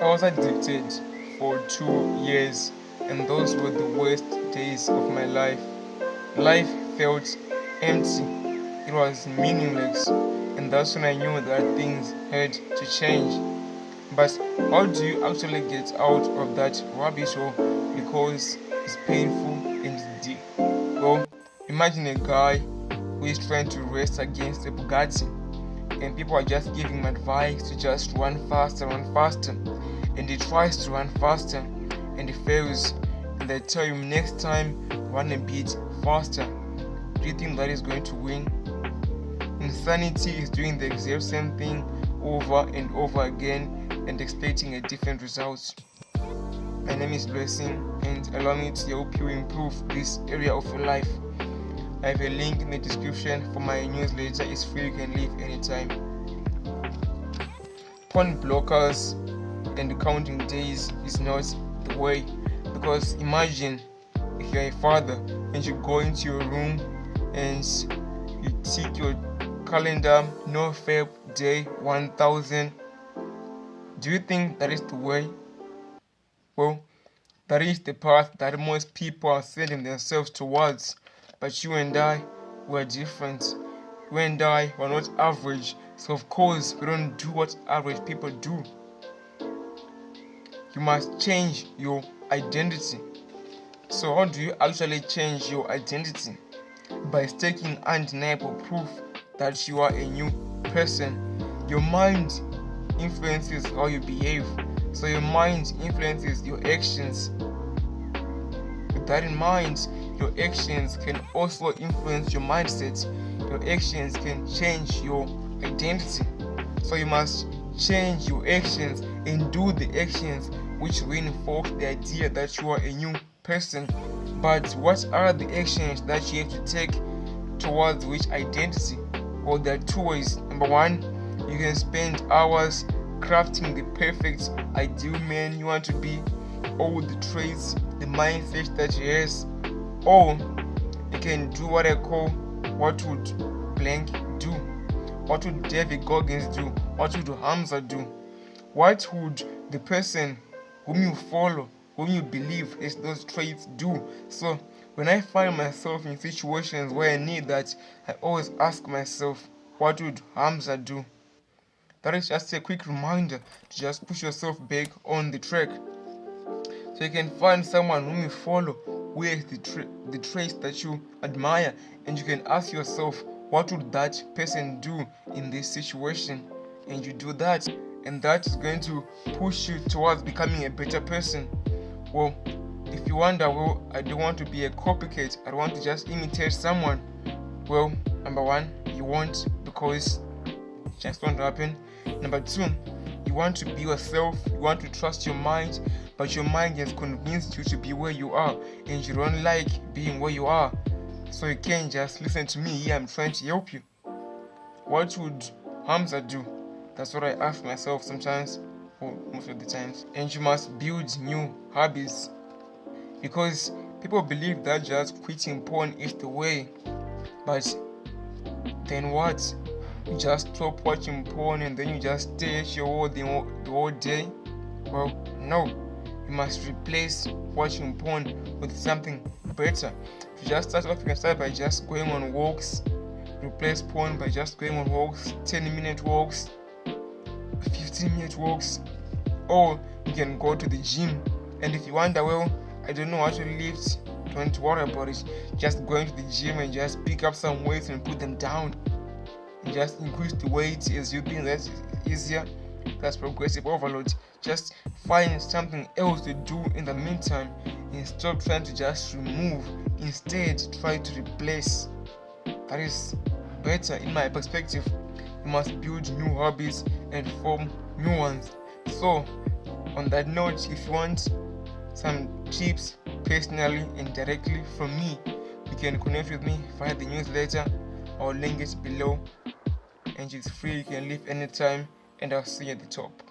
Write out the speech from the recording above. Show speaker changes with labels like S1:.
S1: I was addicted for 2 years, and those were the worst days of my life. Life felt empty, it was meaningless, and that's when I knew that things had to change. But how do you actually get out of that rabbit hole? Because it's painful and it's deep. Well, imagine a guy who is trying to race against a Bugatti, and people are just giving him advice to just run faster, and he tries to run faster and he fails, and they tell him next time run a bit faster. Do you think that is going to win? Insanity is doing the exact same thing over and over again and expecting a different result. My name is Blessing, and allow me to help you improve this area of your life. I have a link in the description for my newsletter. It's free, you can leave anytime. Porn blockers and counting days is not the way, because imagine if you're a father and you go into your room and you tick your calendar NoFap day 1000. Do you think that is the way? Well, that is the path that most people are sending themselves towards. But you and I were different. You and I were not average, so of course we don't do what average people do. You must change your identity. So how do you actually change your identity? By taking undeniable proof that you are a new person. Your mind influences how you behave, so your mind influences your actions. With that in mind, your actions can also influence your mindset. Your actions can change your identity. So you must change your actions and do the actions which reinforce the idea that you are a new person. But what are the actions that you have to take towards which identity? Well, there are two ways. Number one, you can spend hours crafting the perfect ideal man you want to be, all the traits, the mindset that he has. Or you can do what I call, what would blank do? What would David Goggins do? What would Hamza do? What would the person whom you follow, whom you believe has those traits do? So when I find myself in situations where I need that, I always ask myself, what would Hamza do? That is just a quick reminder to just push yourself back on the track. So you can find someone whom you follow who has the traits that you admire, and you can ask yourself, what would that person do in this situation? And you do that, and that is going to push you towards becoming a better person. Well, if you wonder, well, I don't want to be a copycat, I don't want to just imitate someone. Well, number one, you won't, because it just won't happen. Number two, you want to be yourself, you want to trust your mind, but your mind has convinced you to be where you are, and you don't like being where you are. So you can't just listen to me here, I'm trying to help you. What would Hamza do? That's what I ask myself sometimes, or most of the times. And you must build new hobbies, because people believe that just quitting porn is the way. But then what? You just stop watching porn and then you just stay at your wall the whole day? Well, no. You must replace watching porn with something better. If you just start off, you can start by just going on walks. Replace porn by just going on walks, 10-minute walks, 15-minute walks. Or you can go to the gym. And if you wonder, well, I don't know how to lift, don't worry about it. Just go into the gym and just pick up some weights and put them down. And just increase the weight as you think that's easier. That's progressive overload. Just find something else to do in the meantime, and stop trying to just remove. Instead, try to replace. That is better in my perspective. You must build new hobbies and form new ones. So, on that note, if you want some tips personally and directly from me, you can connect with me via the newsletter. I'll link it below, and it's free, you can leave anytime, and I'll see you at the top.